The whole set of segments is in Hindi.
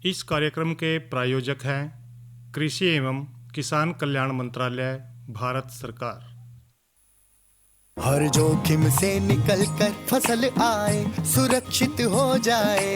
इस कार्यक्रम के प्रायोजक हैं कृषि एवं किसान कल्याण मंत्रालय, भारत सरकार। हर जोखिम से निकल कर फसल आए, सुरक्षित हो जाए।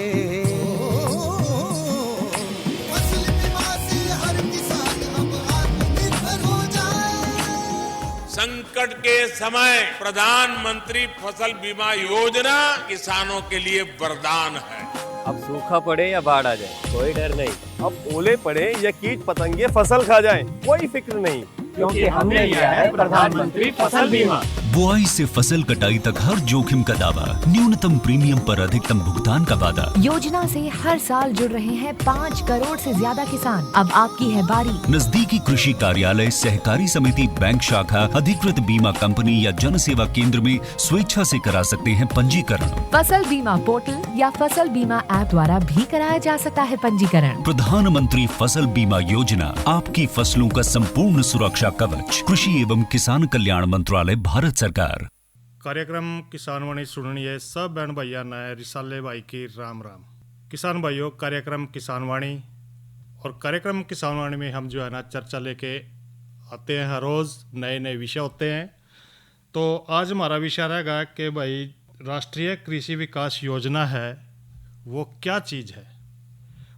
फसल बीमा से हर किसान अब आत्मनिर्भर हो जाए। संकट के समय प्रधानमंत्री फसल बीमा योजना किसानों के लिए वरदान है। अब सूखा पड़े या बाढ़ आ जाए, कोई डर नहीं। अब ओले पड़े या कीट पतंगे फसल खा जाए, कोई फिक्र नहीं, क्योंकि हमने लिया है प्रधानमंत्री फसल बीमा। बुआई से फसल कटाई तक हर जोखिम का दावा, न्यूनतम प्रीमियम पर अधिकतम भुगतान का वादा। योजना से हर साल जुड़ रहे हैं 5 करोड़ से ज्यादा किसान। अब आपकी है बारी। नजदीकी कृषि कार्यालय, सहकारी समिति, बैंक शाखा, अधिकृत बीमा कंपनी या जन सेवा केंद्र में स्वेच्छा से करा सकते हैं पंजीकरण। फसल बीमा पोर्टल या फसल बीमा ऐप द्वारा भी कराया जा सकता है पंजीकरण। प्रधानमंत्री फसल बीमा योजना, आपकी फसलों का संपूर्ण सुरक्षा कवच। कृषि एवं किसान कल्याण मंत्रालय, भारत सरकार। कार्यक्रम किसान वाणी सुनिए सब बहन भैया ने रिसाले भाई की राम राम। किसान भाइयों, कार्यक्रम किसान वाणी और कार्यक्रम किसान वाणी में हम जो है ना चर्चा लेके आते हैं। हर रोज़ नए नए विषय होते हैं। तो आज हमारा विषय रहेगा कि भाई राष्ट्रीय कृषि विकास योजना है वो क्या चीज़ है,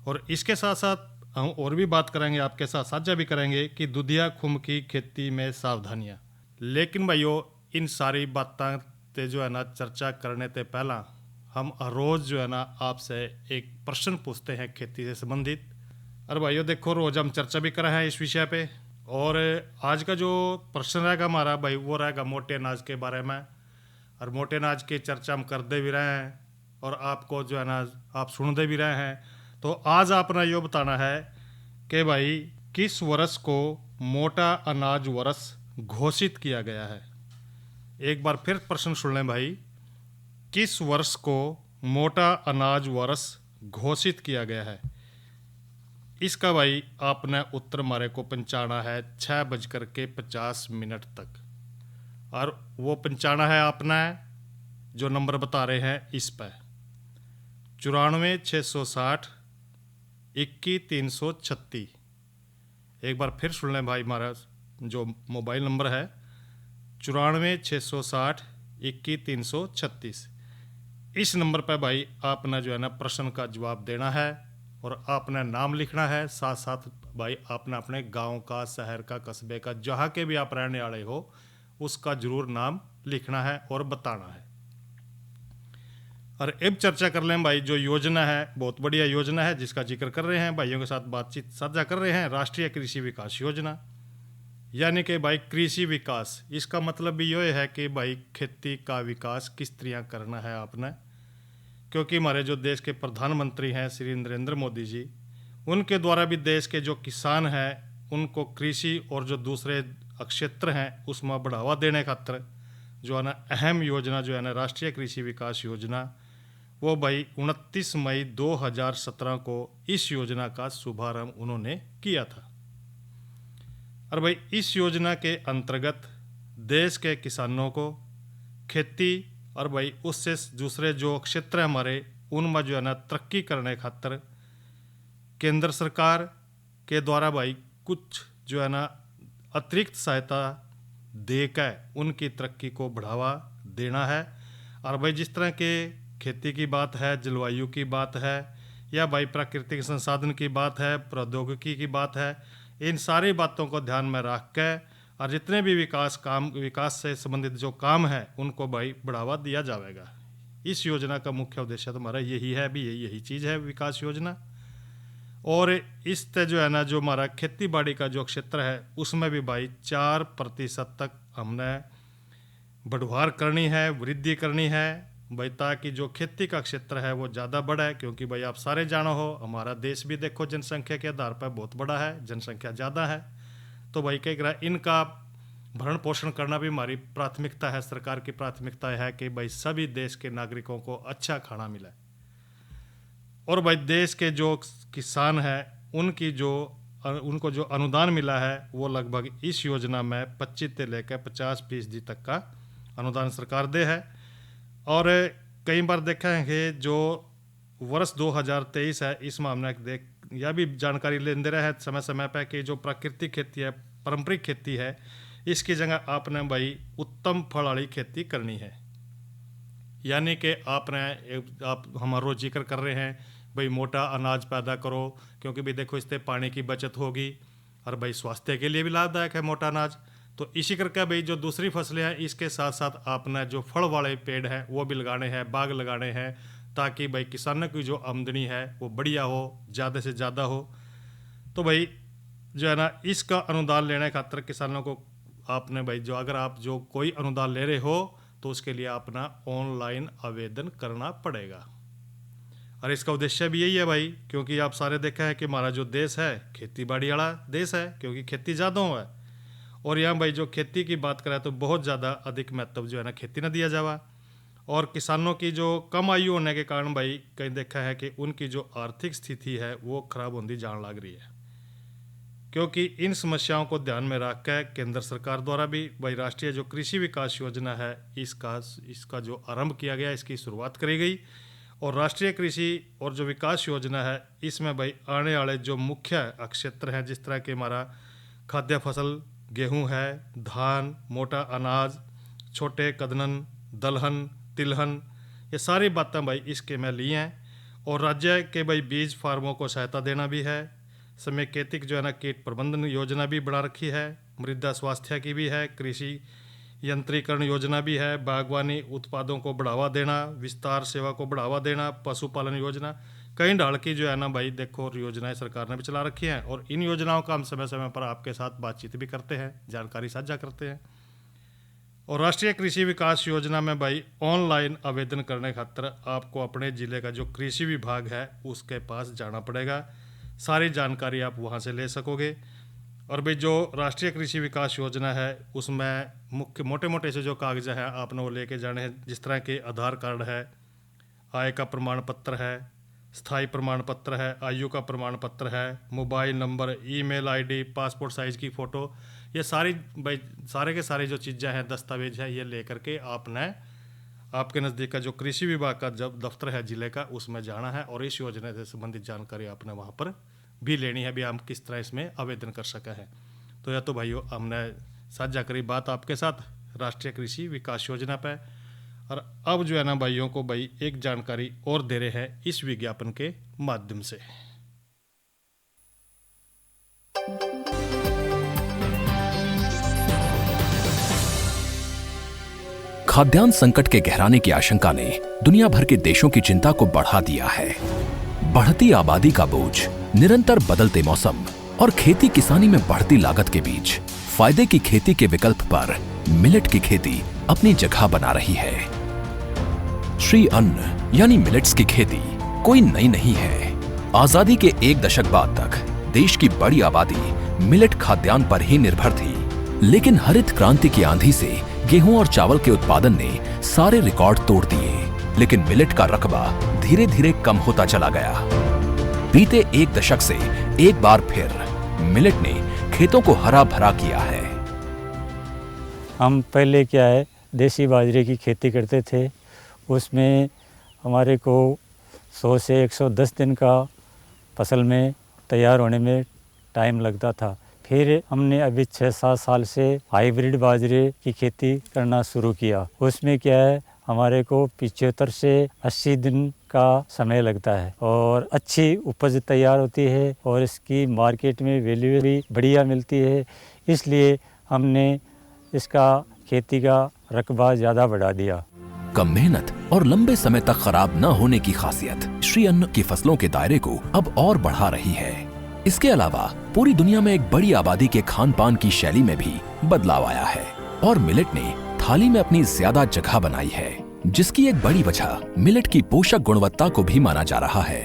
और इसके साथ साथ हम और भी बात करेंगे, आपके साथ साझा भी करेंगे कि दुधिया खुम्ब की खेती में सावधानियाँ। लेकिन भाइयों, इन सारी बातें ते जो है ना चर्चा करने से पहला हम रोज़ जो है ना आपसे एक प्रश्न पूछते हैं खेती से संबंधित। अरे भाइयों देखो, रोज़ हम चर्चा भी कर रहे हैं इस विषय पे, और आज का जो प्रश्न रहेगा हमारा भाई वो रहेगा मोटे अनाज के बारे में। और मोटे अनाज की चर्चा हम करते भी रहे हैं और आपको जो है ना आप सुनते भी रहे हैं। तो आज आपने ये बताना है कि भाई किस वर्ष को मोटा अनाज वर्ष घोषित किया गया है। एक बार फिर प्रश्न सुन लें भाई, किस वर्ष को मोटा अनाज वर्ष घोषित किया गया है। इसका भाई आपने उत्तर हमारे को पहुंचाना है 6:50 तक, और वो पहुंचाना है आपने जो नंबर बता रहे हैं इस पर 94 660 21 336। एक बार फिर सुन लें भाई, हमारा जो मोबाइल नंबर है 94 660 21 336। इस नंबर पर भाई आपने जो है ना प्रश्न का जवाब देना है और आपने नाम लिखना है। साथ साथ भाई आपने अपने गांव का, शहर का, कस्बे का, जहाँ के भी आप रहने वाले हो उसका जरूर नाम लिखना है और बताना है। और अब चर्चा कर लें भाई, जो योजना है बहुत बढ़िया योजना है जिसका जिक्र कर रहे हैं, भाइयों के साथ बातचीत साझा कर रहे हैं। राष्ट्रीय कृषि विकास योजना यानी कि भाई कृषि विकास, इसका मतलब भी ये है कि भाई खेती का विकास किस तरह करना है आपने। क्योंकि हमारे जो देश के प्रधानमंत्री हैं श्री नरेंद्र मोदी जी, उनके द्वारा भी देश के जो किसान हैं उनको कृषि और जो दूसरे क्षेत्र हैं उसमें बढ़ावा देने खातिर जो है ना अहम योजना जो है ना राष्ट्रीय कृषि विकास योजना, वो भाई 29 मई 2017 को इस योजना का शुभारंभ उन्होंने किया था। और भाई इस योजना के अंतर्गत देश के किसानों को खेती और भाई उससे दूसरे जो क्षेत्र हमारे उनमें जो है ना तरक्की करने खातिर केंद्र सरकार के द्वारा भाई कुछ जो है ना अतिरिक्त सहायता देकर उनकी तरक्की को बढ़ावा देना है। और भाई जिस तरह के खेती की बात है, जलवायु की बात है, या भाई प्राकृतिक संसाधन की बात है, प्रौद्योगिकी की बात है, इन सारी बातों को ध्यान में रख के और जितने भी विकास से संबंधित जो काम है उनको भाई बढ़ावा दिया जाएगा। इस योजना का मुख्य उद्देश्य तो हमारा यही है, भी यही चीज़ है विकास योजना। और इस पे जो है ना जो हमारा खेती बाड़ी का जो क्षेत्र है उसमें भी भाई 4% तक हमने बढ़वार करनी है, वृद्धि करनी है भाई, ताकि जो खेती का क्षेत्र है वो ज़्यादा बढ़े। क्योंकि भाई आप सारे जानो हो हमारा देश भी देखो जनसंख्या के आधार पर बहुत बड़ा है, जनसंख्या ज़्यादा है। तो भाई कई तरह इनका भरण पोषण करना भी हमारी प्राथमिकता है, सरकार की प्राथमिकता है कि भाई सभी देश के नागरिकों को अच्छा खाना मिले। और भाई देश के जो किसान हैं उनको जो अनुदान मिला है वो लगभग इस योजना में 25 से लेकर 50% तक का अनुदान सरकार दे है। और कई बार देखा है कि जो वर्ष 2023 है इसमें हमने यह भी जानकारी लेते रहे समय समय पर कि जो प्राकृतिक खेती है, पारंपरिक खेती है, इसकी जगह आपने भाई उत्तम फल वाली खेती करनी है। यानी कि आप हमारा रोज जिक्र कर रहे हैं भाई मोटा अनाज पैदा करो, क्योंकि भाई देखो इससे पानी की बचत होगी और भाई स्वास्थ्य के लिए भी लाभदायक है मोटा अनाज। तो इसी करके भाई जो दूसरी फसलें हैं इसके साथ साथ आपने जो फल वाले पेड़ हैं वो भी लगाने हैं, बाग लगाने हैं, ताकि भाई किसानों की जो आमदनी है वो बढ़िया हो, ज़्यादा से ज़्यादा हो। तो भाई जो है ना, इसका अनुदान लेने खातिर किसानों को आपने भाई जो अगर आप जो कोई अनुदान ले रहे हो तो उसके लिए अपना ऑनलाइन आवेदन करना पड़ेगा। और इसका उद्देश्य भी यही है भाई, क्योंकि आप सारे देखा है कि हमारा जो देश है खेती बाड़ी वाला देश है, क्योंकि खेती ज़्यादा है। और यहाँ भाई जो खेती की बात करें तो बहुत ज़्यादा अधिक महत्व जो है ना खेती न दिया जावा। और किसानों की जो कम आयु होने के कारण भाई कहीं देखा है कि उनकी जो आर्थिक स्थिति है वो खराब होती जान लग रही है। क्योंकि इन समस्याओं को ध्यान में रखकर केंद्र सरकार द्वारा भी भाई राष्ट्रीय जो कृषि विकास योजना है इसका जो आरंभ किया गया, इसकी शुरुआत करी गई। और राष्ट्रीय कृषि और जो विकास योजना है इसमें भाई आने वाले जो मुख्य क्षेत्र हैं, जिस तरह के हमारा खाद्य फसल गेहूं है, धान, मोटा अनाज, छोटे कदनन, दलहन, तिलहन, ये सारी बातें भाई इसके में ली हैं। और राज्य के भाई बीज फार्मों को सहायता देना भी है। समेकित जो है ना कीट प्रबंधन योजना भी बना रखी है, मृदा स्वास्थ्य की भी है, कृषि यंत्रीकरण योजना भी है, बागवानी उत्पादों को बढ़ावा देना, विस्तार सेवा को बढ़ावा देना, पशुपालन योजना, कई ढाल की जो है ना भाई देखो योजनाएं सरकार ने भी चला रखी हैं। और इन योजनाओं का हम समय समय पर आपके साथ बातचीत भी करते हैं, जानकारी साझा करते हैं। और राष्ट्रीय कृषि विकास योजना में भाई ऑनलाइन आवेदन करने खातिर आपको अपने ज़िले का जो कृषि विभाग है उसके पास जाना पड़ेगा। सारी जानकारी आप वहाँ से ले सकोगे। और भाई जो राष्ट्रीय कृषि विकास योजना है उसमें मुख्य मोटे मोटे से जो कागज़ हैं आपने वो लेके जाने हैं, जिस तरह के आधार कार्ड है, आय का प्रमाण पत्र है, स्थायी प्रमाण पत्र है, आयु का प्रमाण पत्र है, mobile number, email ID, passport size की फ़ोटो, ये सारी भाई सारे के सारे जो चीज़ें हैं दस्तावेज है ये लेकर के आपने आपके नज़दीक का जो कृषि विभाग का जब दफ्तर है ज़िले का उसमें जाना है। और इस योजना से संबंधित जानकारी आपने वहाँ पर भी लेनी है, भी हम किस तरह इसमें आवेदन कर सके हैं। तो यह तो भाइयों हमने साझा करी बात आपके साथ राष्ट्रीय कृषि विकास योजना पर। और अब जो है ना भाइयों को भाई एक जानकारी और दे रहे हैं इस विज्ञापन के माध्यम से। खाद्यान्न संकट के गहराने की आशंका ने दुनिया भर के देशों की चिंता को बढ़ा दिया है। बढ़ती आबादी का बोझ, निरंतर बदलते मौसम और खेती किसानी में बढ़ती लागत के बीच फायदे की खेती के विकल्प पर मिलेट की खेती अपनी जगह बना रही है। श्री अन्न यानी मिलेट्स की खेती कोई नई नहीं है। आजादी के एक दशक बाद तक देश की बड़ी आबादी मिलेट खाद्यान्न पर ही निर्भर थी। लेकिन हरित क्रांति की आंधी से गेहूं और चावल के उत्पादन ने सारे रिकॉर्ड तोड़ दिए। लेकिन मिलेट का रकबा धीरे धीरे कम होता चला गया। बीते एक दशक से एक बार फिर मिलेट ने खेतों को हरा भरा किया है। हम पहले क्या है देसी बाजरे की खेती करते थे, उसमें हमारे को 100 से 110 दिन का फसल में तैयार होने में टाइम लगता था। फिर हमने अभी 6-7 साल से हाइब्रिड बाजरे की खेती करना शुरू किया। उसमें क्या है हमारे को 75 से 80 दिन का समय लगता है और अच्छी उपज तैयार होती है और इसकी मार्केट में वैल्यू भी बढ़िया मिलती है। इसलिए हमने इसका खेती का रकबा ज़्यादा बढ़ा दिया। कम मेहनत और लंबे समय तक खराब न होने की खासियत श्री अन्न की फसलों के दायरे को अब और बढ़ा रही है। इसके अलावा पूरी दुनिया में एक बड़ी आबादी के खान पान की शैली में भी बदलाव आया है और मिलेट ने थाली में अपनी ज्यादा जगह बनाई है, जिसकी एक बड़ी वजह मिलेट की पोषक गुणवत्ता को भी माना जा रहा है।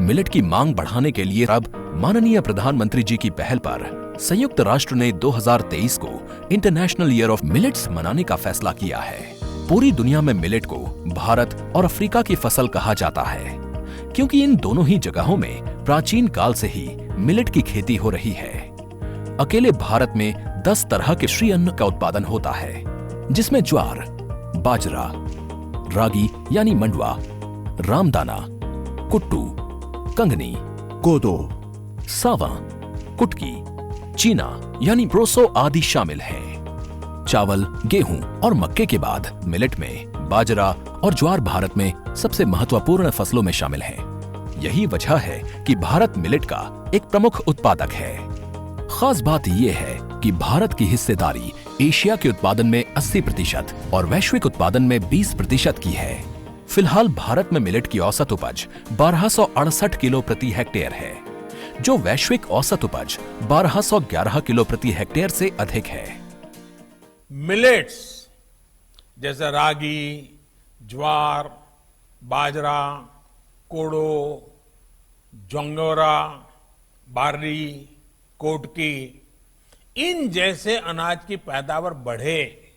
मिलेट की मांग बढ़ाने के लिए अब माननीय प्रधानमंत्री जी की पहल पर संयुक्त राष्ट्र ने 2023 को इंटरनेशनल ईयर ऑफ मिलेट्स मनाने का फैसला किया है। पूरी दुनिया में मिलेट को भारत और अफ्रीका की फसल कहा जाता है, क्योंकि इन दोनों ही जगहों में प्राचीन काल से ही मिलेट की खेती हो रही है। अकेले भारत में 10 तरह के श्री अन्न का उत्पादन होता है, जिसमें ज्वार, बाजरा, रागी यानी मंडवा, रामदाना, कुट्टू, कंगनी, कोदो, सावा, कुटकी, चीना यानी प्रोसो आदि शामिल हैं। चावल, गेहूं और मक्के के बाद मिलेट में बाजरा और ज्वार भारत में सबसे महत्वपूर्ण फसलों में शामिल हैं। यही वजह है कि भारत मिलेट का एक प्रमुख उत्पादक है। खास बात यह है कि भारत की हिस्सेदारी एशिया के उत्पादन में 80% और वैश्विक उत्पादन में 20% की है। फिलहाल भारत में मिलेट की औसत उपज 1268 किलो प्रति हेक्टेयर है, जो वैश्विक औसत उपज 1211 किलो प्रति हेक्टेयर से अधिक है। मिलेट्स जैसे रागी, ज्वार, बाजरा, कोडो, जोंगोरा, बार्ली, कोटकी, इन जैसे अनाज की पैदावार बढ़े,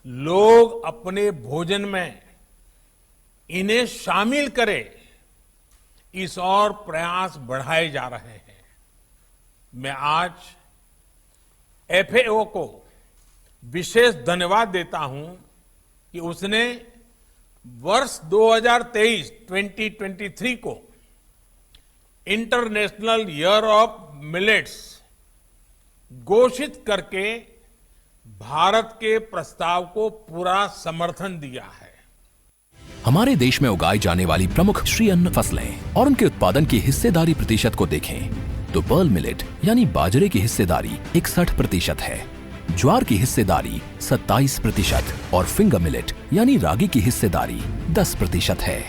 लोग अपने भोजन में इन्हें शामिल करें, इस और प्रयास बढ़ाए जा रहे हैं। मैं आज एफएओ को विशेष धन्यवाद देता हूं कि उसने वर्ष 2023 को इंटरनेशनल ईयर ऑफ मिलेट्स घोषित करके भारत के प्रस्ताव को पूरा समर्थन दिया है। हमारे देश में उगाई जाने वाली प्रमुख श्री अन्न फसलें और उनके उत्पादन की हिस्सेदारी प्रतिशत को देखें तो पर्ल मिलेट यानी बाजरे की हिस्सेदारी 61% है, ज्वार की हिस्सेदारी 27% और फिंगर मिलेट यानी रागी की हिस्सेदारी 10% है।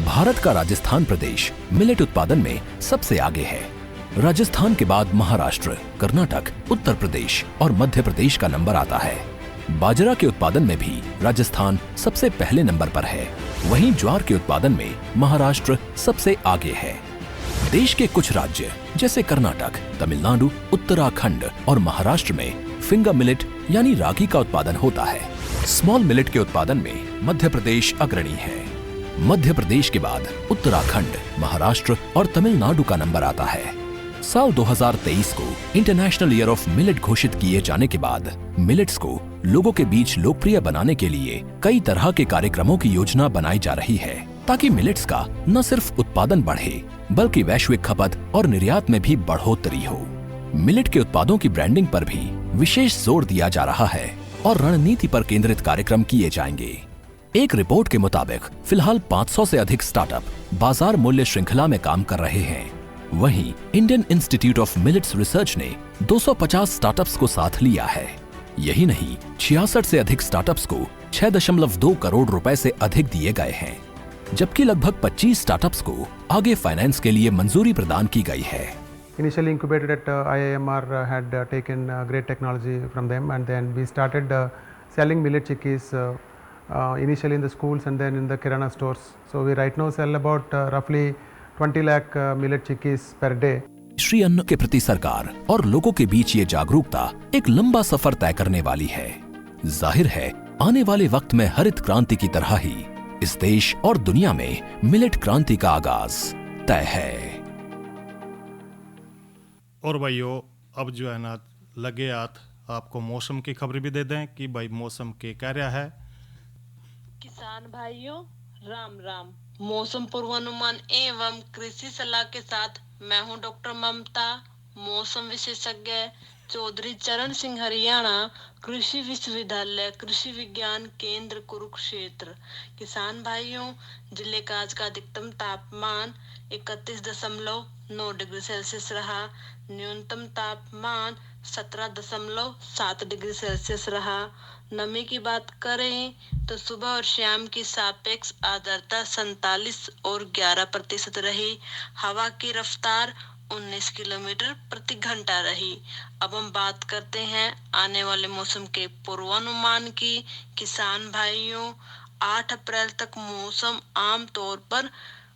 भारत का राजस्थान प्रदेश मिलेट उत्पादन में सबसे आगे है। राजस्थान के बाद महाराष्ट्र, कर्नाटक, उत्तर प्रदेश और मध्य प्रदेश का नंबर आता है। बाजरा के उत्पादन में भी राजस्थान सबसे पहले नंबर पर है। वहीं ज्वार के उत्पादन में महाराष्ट्र सबसे आगे है। देश के कुछ राज्य जैसे कर्नाटक, तमिलनाडु, उत्तराखंड और महाराष्ट्र में फिंगर मिलेट यानी रागी का उत्पादन होता है। स्मॉल मिलेट के उत्पादन में मध्य प्रदेश अग्रणी है। मध्य प्रदेश के बाद उत्तराखंड, महाराष्ट्र और तमिलनाडु का नंबर आता है। साल 2023 को इंटरनेशनल ईयर ऑफ मिलेट घोषित किए जाने के बाद मिलेट्स को लोगों के बीच लोकप्रिय बनाने के लिए कई तरह के कार्यक्रमों की योजना बनाई जा रही है, ताकि मिलेट्स का न सिर्फ उत्पादन बढ़े बल्कि वैश्विक खपत और निर्यात में भी बढ़ोतरी हो। मिलेट के उत्पादों की ब्रांडिंग पर भी विशेष जोर दिया जा रहा है और रणनीति पर केंद्रित कार्यक्रम किए जाएंगे। एक रिपोर्ट के मुताबिक फिलहाल 500 से अधिक स्टार्टअप बाजार मूल्य श्रृंखला में काम कर रहे हैं। वहीं Indian institute of millets research ने 250 स्टार्टअप्स को साथ लिया है। यही नहीं, 66 से अधिक स्टार्टअप्स को 6.2 करोड़ रुपए से अधिक दिए गए हैं, जबकि लगभग 25 स्टार्टअप्स को आगे फाइनेंस के लिए मंजूरी प्रदान की गई है। Initially incubated at IIMR had taken great technology from them, and then we started selling millet chikkis initially in the schools and then in the kirana stores. So we right now sell about roughly 20 lakh millet chikkis per day. Shri अन्न के प्रति सरकार और लोगों के बीच ये जागरूकता एक लंबा सफर तय करने वाली है। जाहिर है, आने वाले वक्त में हरित क्रांति की तरह ही इस देश और दुनिया में मिलेट क्रांति का आगाज तय है। और भाइयों, अब जो है ना लगे हाथ आपको मौसम की खबर भी दे दें कि भाई मौसम के क्या रहा है। किसान भाइयों, राम राम। मौसम पूर्वानुमान एवं कृषि सलाह के साथ मैं हूं डॉक्टर ममता, मौसम विशेषज्ञ, चौधरी चरण सिंह, हरियाणा कृषि विश्वविद्यालय कृषि विज्ञान केंद्र कुरुक्षेत्र। किसान भाइयों, जिले का आज का अधिकतम तापमान 31.9 डिग्री सेल्सियस रहा। न्यूनतम तापमान 17.7 डिग्री सेल्सियस रहा। नमी की बात करें तो सुबह और शाम की सापेक्ष आर्द्रता 47 और 11% रही। हवा की रफ्तार 19 किलोमीटर प्रति घंटा रही। अब हम बात करते हैं आने वाले मौसम के पूर्वानुमान की। किसान भाइयों, 8 अप्रैल तक मौसम आम तौर पर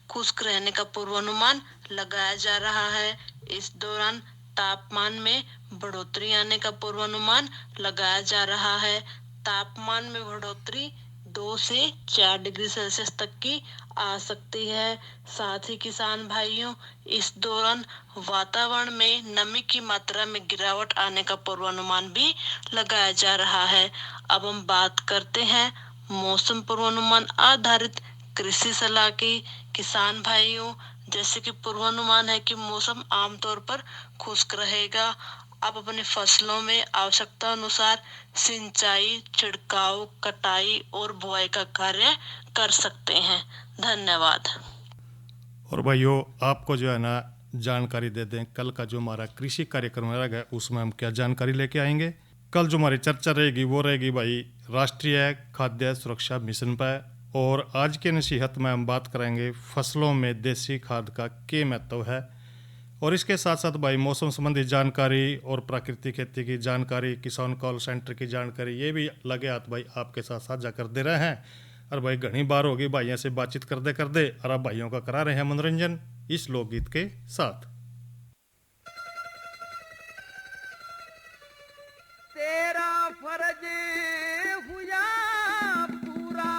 खुश्क रहने का पूर्वानुमान लगाया जा रहा है। इस दौरान तापमान में बढ़ोतरी आने का पूर्वानुमान लगाया जा रहा है। तापमान में बढ़ोतरी 2 से 4 डिग्री सेल्सियस तक की आ सकती है। साथ ही किसान भाइयों, इस दौरान वातावरण में नमी की मात्रा में गिरावट आने का पूर्वानुमान भी लगाया जा रहा है। अब हम बात करते हैं मौसम पूर्वानुमान आधारित कृषि सलाह की। किसान भाइयों, जैसे कि पूर्वानुमान है कि मौसम आमतौर पर खुश्क रहेगा। आप अपनी फसलों में आवश्यकता अनुसार सिंचाई, छिड़काव, कटाई और बुआई का कार्य कर सकते हैं। धन्यवाद। और भाइयों, आपको जो है ना जानकारी दे दें, कल का जो हमारा कृषि कार्यक्रम रहेगा उसमें हम क्या जानकारी लेके आएंगे। कल जो हमारी चर्चा रहेगी वो रहेगी भाई राष्ट्रीय खाद्य सुरक्षा मिशन पर। और आज के नसीहत में हम बात करेंगे फसलों में देसी खाद का क्या महत्व है। और इसके साथ साथ भाई मौसम संबंधी जानकारी और प्राकृतिक खेती की जानकारी, किसान कॉल सेंटर की जानकारी, ये भी लगे हाथ भाई आपके साथ साझा कर दे रहे हैं। और भाई घनी बार होगी भाइयों से बातचीत करते करते, और आप भाइयों का करा रहे हैं मनोरंजन इस लोकगीत के साथ। तेरा फर्ज हुआ पूरा,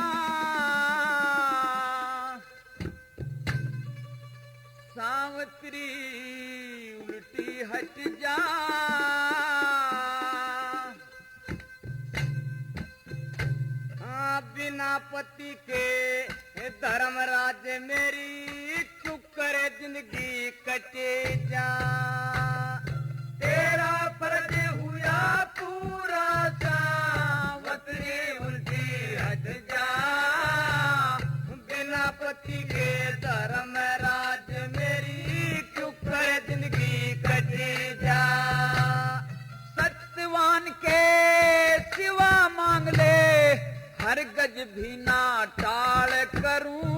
सावत्री उल्टी हट जा, बिना पति के धर्मराज मेरी चुप करे जिंदगी कटे जा। तेरा फर्ज हुआ पूरा, सावत्री उल्टी हट जा, बिना पति के धर्मराज मेरी चुप करे जिंदगी कटे जा। सत्यवान के सिवा मांग ले, हर गज भी ना टाल करूं,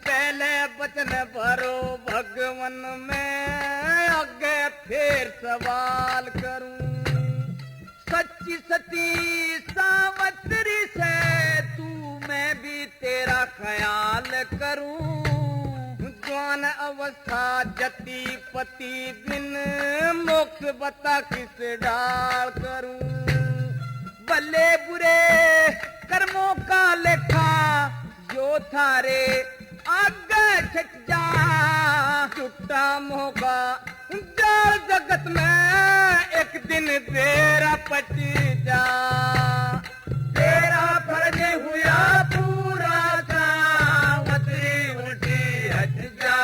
पहले बचन भरो भगवन में, आगे फिर सवाल करूं। सच्ची सती सावत्री से तू मैं भी तेरा ख्याल करूं, जवान अवस्था जति पति बिन, मोक्ष बता किस डाल करूं। भले बुरे कर्मों का लेखा जो थारे आगे छट जा, छुट्टा मौका जाल जगत में एक दिन तेरा पट जा। तेरा फर्ज हुआ पूरा, सावत्री उल्टी हट जा,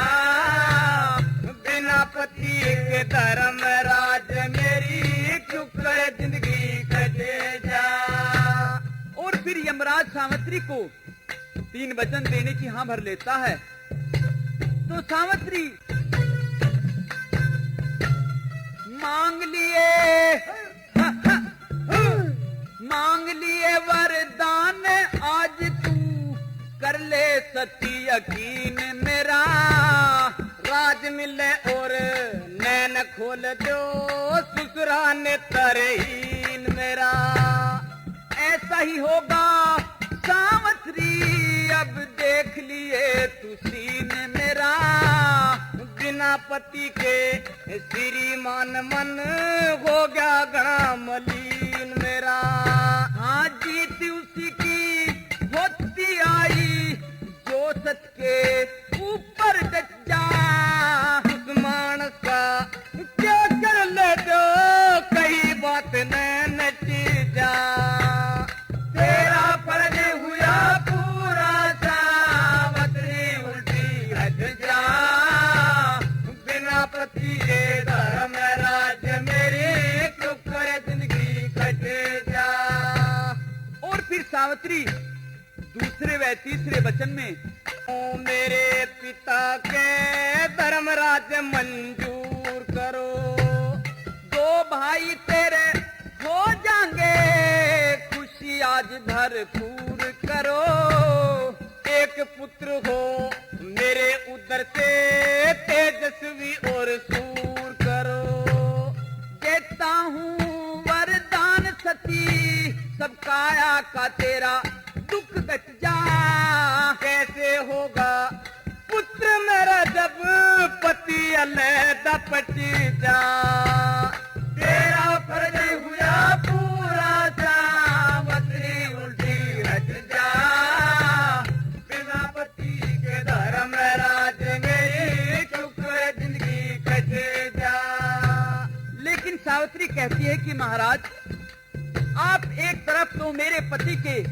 बिना पति के धर्मराज मेरी चुप करे जिंदगी कटे जा। और फिर यमराज सावित्री को 3 वचन देने की हाँ भर लेता है। तो सावित्री मांग लिए वरदान, आज तू कर ले सती यकीन मेरा, राज मिले और नैन खोल दो, ससुरा ने तरहीन मेरा। ऐसा ही होगा सावित्री, अब देख लिए तू सीन मेरा, बिना पति के श्रीमान मन हो गया घना मलिन मेरा। हाँ जीत उसी की होती आई, जो सच के ऊपर डट जा, उस मानस का क्या कर ले दो, कई बात न नच जा। तेरा फर्ज हुआ पूरा, सावत्री उल्टी हट जा, बिना पति के धर्मराज मेरी चुप करे जिंदगी कटे जा। और फिर सावित्री दूसरे व तीसरे वचन में, ओ मेरे पिता के धर्मराज मंजूर करो, 2 भाई तेरे हो जाएंगे, खुशी आज भरपूर करो, एक पुत्र हो मेरे उदर से, तेजस्वी और सूर करो। देता हूँ वरदान सती, सब काया का तेरा दुख कट जा, कैसे होगा पुत्र मेरा जब पति अलहदा पट जा। तेरा फर्ज हुआ पूरा, सावित्री उल्टी हट जा, बिना पति के धर्मराज मेरी चुप जिंदगी कटे जा। लेकिन सावित्री कहती है कि महाराज, आप एक तरफ तो मेरे पति के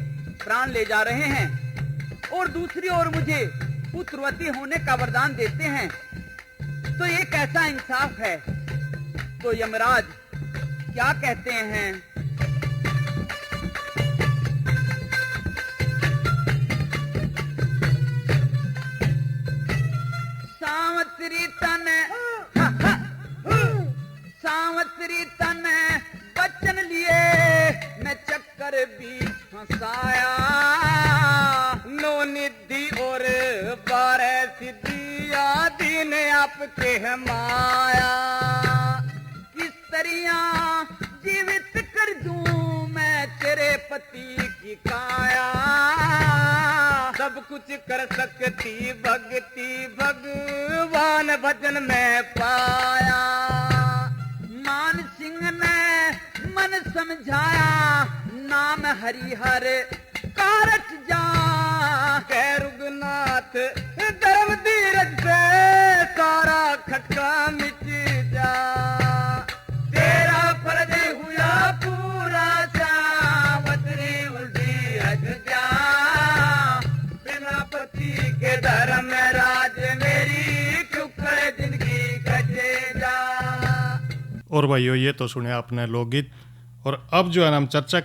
प्राण ले जा रहे हैं, और दूसरी ओर मुझे पुत्रवती होने का वरदान देते हैं तो ये कैसा इंसाफ है। तो यमराज क्या कहते हैं, सावत्री तन सावत्री तन बचन लिए मैं चक्कर भी फंसाया, नो निधि और 12 सिद्धियां दीन आपके है माया। किस तरह जीवित कर दूं मैं तेरे पति की काया, सब कुछ कर सकती भक्ति भगवान भजन में पाया। मान सिंह ने मन समझाया नाम हरिहर कारट जा, रुगनाथ धर्म धीरज से सारा खटका मिट जा, तेरा फर्ज हुआ पूरा सावत्री उल्टी हट जा, बिना पति के धर्म राज मेरी क्यों करे जिंदगी कटे जा। और भाइयों ये तो सुने आपने लोकगीत, और अब जो है ना हम चर्चा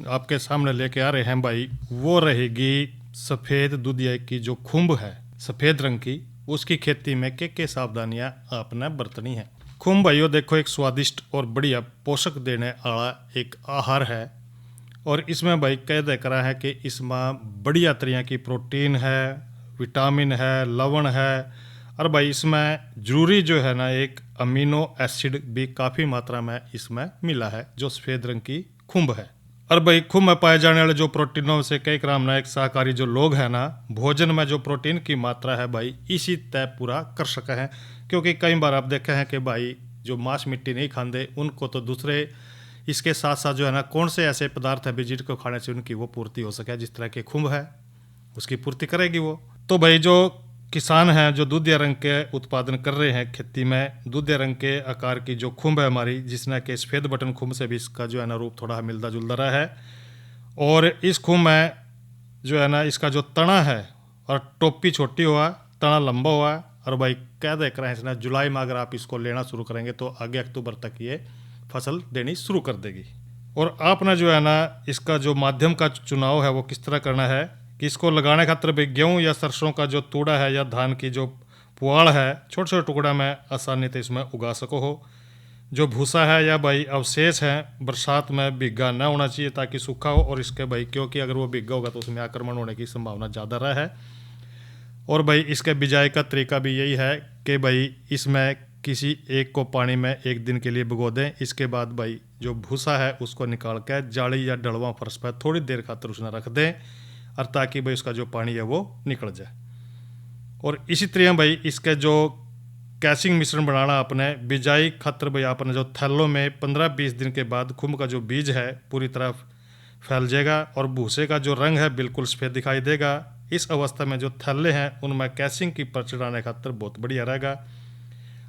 आपके सामने लेके आ रहे हैं भाई, वो रहेगी सफ़ेद दुधिया की जो खुम्ब है सफ़ेद रंग की, उसकी खेती में के सावधानियां आपने बरतनी है। खुम्ब भाइयों देखो एक स्वादिष्ट और बढ़िया पोषक देने वाला एक आहार है, और इसमें भाई कह दे करा है कि इसमें बढ़िया तरह की प्रोटीन है, विटामिन है, लवण है, और भाई इसमें जरूरी जो है ना एक अमीनो एसिड भी काफ़ी मात्रा में इसमें मिला है जो सफ़ेद रंग की खुम्ब है। और भाई खुम्ब में पाए जाने वाले जो प्रोटीनों से कई ग्राम ना एक शाकाहारी जो लोग हैं ना, भोजन में जो प्रोटीन की मात्रा है भाई इसी तय पूरा कर सके हैं, क्योंकि कई बार आप देखे हैं कि भाई जो मांस मिट्टी नहीं खाते उनको तो दूसरे इसके साथ साथ जो है ना कौन से ऐसे पदार्थ है विजिट को खाने से उनकी वो पूर्ति हो सके, जिस तरह के खुम्ब है उसकी पूर्ति करेगी वो। तो भाई जो किसान हैं जो दूधिया रंग के उत्पादन कर रहे हैं खेती में, दूधिया रंग के आकार की जो खुम्ब है हमारी, जिसने कि सफ़ेद बटन खुम्ब से भी इसका जो है ना रूप थोड़ा मिलता जुलता रहा है, और इस खुम्ब में जो है ना इसका जो तना है और टोपी छोटी हुआ, तना लंबा हुआ, और भाई कह दे कर इसने जुलाई में अगर आप इसको लेना शुरू करेंगे तो आगे अक्टूबर तक ये फसल देनी शुरू कर देगी। और आपने जो है ना इसका जो माध्यम का चुनाव है वो किस तरह करना है कि इसको लगाने खातर भी गेहूँ या सरसों का जो तूड़ा है या धान की जो पुआल है छोटे छोटे टुकड़ा में आसानी से इसमें उगा सको हो। जो भूसा है या भाई अवशेष है बरसात में भीगा ना होना चाहिए ताकि सूखा हो, और इसके भाई क्योंकि अगर वो भीगा होगा तो उसमें आक्रमण होने की संभावना ज़्यादा रहा है। और भाई इसके बिजाई का तरीका भी यही है कि भाई इसमें किसी एक को पानी में एक दिन के लिए भिगो दें, इसके बाद भाई जो भूसा है उसको निकाल कर जाली या डलवा फर्श पर थोड़ी देर खातर उसमें रख दें, और ताकि भाई उसका जो पानी है वो निकल जाए। और इसी तरह भाई इसके जो कैसिंग मिश्रण बनाना आपने बिजाई खातर भाई आपने जो थैलों में 15-20 दिन के बाद खुम्ब का जो बीज है पूरी तरह फैल जाएगा और भूसे का जो रंग है बिल्कुल सफ़ेद दिखाई देगा। इस अवस्था में जो थैले हैं उनमें कैसिंग की परत चढ़ाने खातर बहुत बढ़िया रहेगा।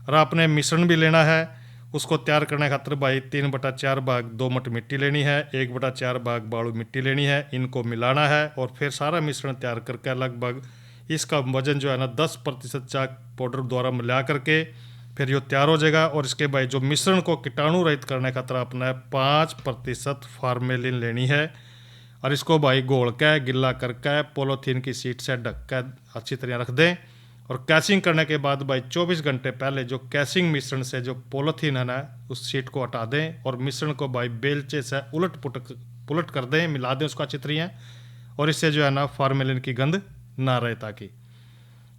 और आपने मिश्रण भी लेना है, उसको तैयार करने खातर भाई 3/4 भाग दोमट मिट्टी लेनी है, 1/4 भाग बालू मिट्टी लेनी है, इनको मिलाना है और फिर सारा मिश्रण तैयार करके लगभग इसका वजन जो है ना 10% चाक पाउडर द्वारा मिला करके फिर ये तैयार हो जाएगा। और इसके भाई जो मिश्रण को कीटाणु रहित करने खातर अपने 5% फार्मेलिन लेनी है, और इसको भाई घोल के गिल्ला करके पॉलीथीन की शीट से ढक के अच्छी तरह रख दें। और कैसिंग करने के बाद भाई 24 घंटे पहले जो कैसिंग मिश्रण से जो पॉलीथीन है ना उस शीट को हटा दें और मिश्रण को भाई बेलचे से पुलट कर दें, मिला दें उसको अच्छी तरह, और इससे जो है ना फार्मेलिन की गंध ना रहे ताकि।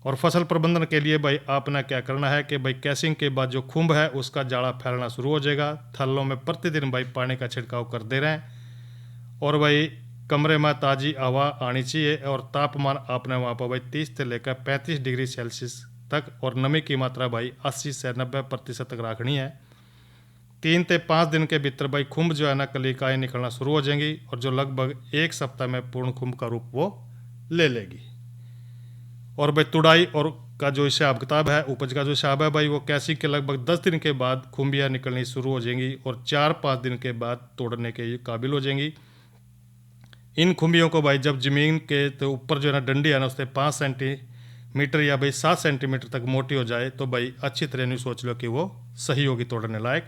और फसल प्रबंधन के लिए भाई आपने क्या करना है कि भाई कैसिंग के बाद जो खुम्ब है उसका जाड़ा फैलना शुरू हो जाएगा। थैलों में प्रतिदिन भाई पानी का छिड़काव कर दे रहे हैं, और भाई कमरे में ताज़ी हवा आनी चाहिए, और तापमान आपने वहाँ पर भाई 30 से लेकर 35 डिग्री सेल्सियस तक, और नमी की मात्रा भाई 80 से 90% तक रखनी है। 3 से 5 दिन के भीतर भाई खुम्ब जो है ना कलिकाएँ निकलना शुरू हो जाएंगी, और जो लगभग 1 सप्ताह में पूर्ण खुम्ब का रूप वो ले लेगी। और भाई तुड़ाई और का जो हिसाब किताब है, उपज का जो हिसाब है भाई वो कैसिंग के लगभग 10 दिन के बाद खुम्बियाँ निकलनी शुरू हो जाएंगी और 4-5 दिन के बाद तोड़ने के काबिल हो जाएंगी। इन खुम्बियों को भाई जब ज़मीन के तो ऊपर जो है ना डंडी है ना उससे 5 मीटर या भाई 7 सेंटीमीटर तक मोटी हो जाए तो भाई अच्छी तरह नहीं सोच लो कि वो सही होगी तोड़ने लायक।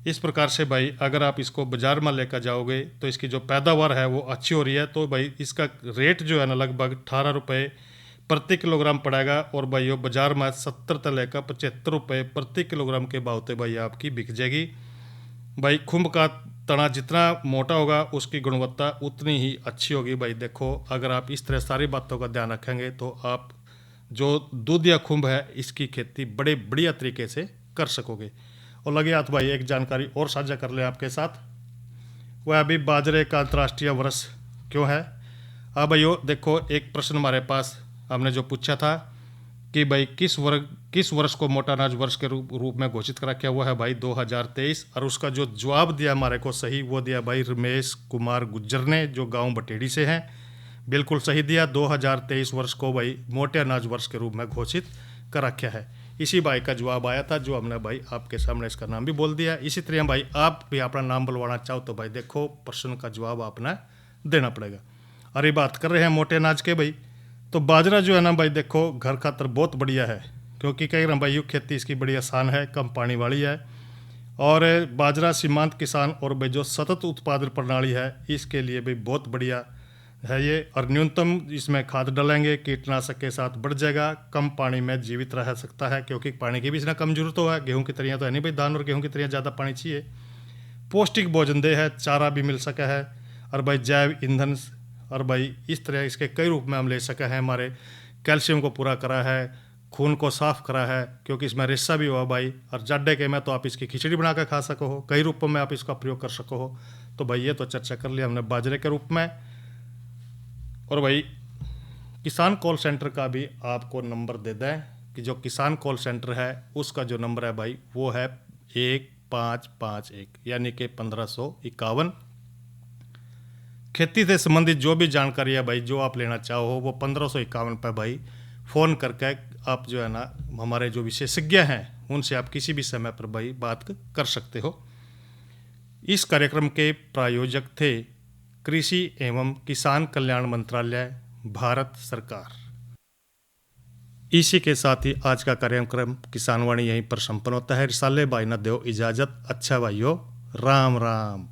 इस प्रकार से भाई अगर आप इसको बाजार में लेकर जाओगे तो इसकी जो पैदावार है वो अच्छी हो रही है, तो भाई इसका रेट जो है ना लगभग 18 रुपये प्रति किलोग्राम पड़ेगा, और भाई वो बाजार में 70 से लेकर 75 रुपये प्रति किलोग्राम के भाव से भाई आपकी बिक जाएगी। भाई खुम्ब का तना जितना मोटा होगा उसकी गुणवत्ता उतनी ही अच्छी होगी। भाई देखो, अगर आप इस तरह सारी बातों का ध्यान रखेंगे तो आप जो दूध या खुम्ब है इसकी खेती बड़े बढ़िया तरीके से कर सकोगे। और लगे हाथ भाई एक जानकारी और साझा कर ले आपके साथ, वह अभी बाजरे का अंतर्राष्ट्रीय वर्ष क्यों है। अब भाइयों देखो, एक प्रश्न हमारे पास हमने जो पूछा था कि भाई किस वर्ष को मोटा अनाज वर्ष के रूप में घोषित करा क्या हुआ है भाई 2023, और उसका जो जवाब दिया हमारे को सही वो दिया भाई रमेश कुमार गुज्जर ने, जो गांव बटेड़ी से हैं। बिल्कुल सही दिया, 2023 वर्ष को भाई मोटे अनाज वर्ष के रूप में घोषित कर रखा है। इसी भाई का जवाब आया था जो हमने भाई आपके सामने इसका नाम भी बोल दिया। इसी तरह भाई आप भी अपना नाम बुलवाना चाहो तो भाई देखो प्रश्न का जवाब आपने देना पड़ेगा। अरे बात कर रहे हैं मोटे अनाज के भाई, तो बाजरा जो है ना भाई देखो घर खातर बहुत बढ़िया है, क्योंकि कई रहा भाई खेती इसकी बड़ी आसान है, कम पानी वाली है, और बाजरा सीमांत किसान और भाई जो सतत उत्पादन प्रणाली है इसके लिए भी बहुत बढ़िया है ये। और न्यूनतम इसमें खाद डालेंगे, कीटनाशक के साथ बढ़ जाएगा, कम पानी में जीवित रह सकता है, क्योंकि पानी की भी इसना कम जरूरत है। गेहूं की तरह तो है नहीं भाई, धान और गेहूं की तरह ज़्यादा पानी चाहिए। पौष्टिक भोजन दे है, चारा भी मिल सका है, और भाई जैव ईंधन, और भाई इस तरह इसके कई रूप में हम ले सके हैं। हमारे कैल्शियम को पूरा करा है, खून को साफ करा है, क्योंकि इसमें रेशा भी हुआ भाई, और जाडे के में तो आप इसकी खिचड़ी बना कर खा सको हो, कई रूपों में आप इसका प्रयोग कर सको हो। तो भाई ये तो चर्चा कर लिया हमने बाजरे के रूप में। और भाई किसान कॉल सेंटर का भी आपको नंबर दे दें कि जो किसान कॉल सेंटर है उसका जो नंबर है भाई वो है 1551, यानी कि 1551। खेती से संबंधित जो भी जानकारी है भाई जो आप लेना चाहो वो 1551 पर भाई फ़ोन करके आप जो है ना हमारे जो विशेषज्ञ हैं उनसे आप किसी भी समय पर भाई बात कर सकते हो। इस कार्यक्रम के प्रायोजक थे कृषि एवं किसान कल्याण मंत्रालय, भारत सरकार। इसी के साथ ही आज का कार्यक्रम किसानवाणी यहीं पर संपन्न होता है। रिसाले भाई न दो इजाजत। अच्छा भाइयों, राम राम।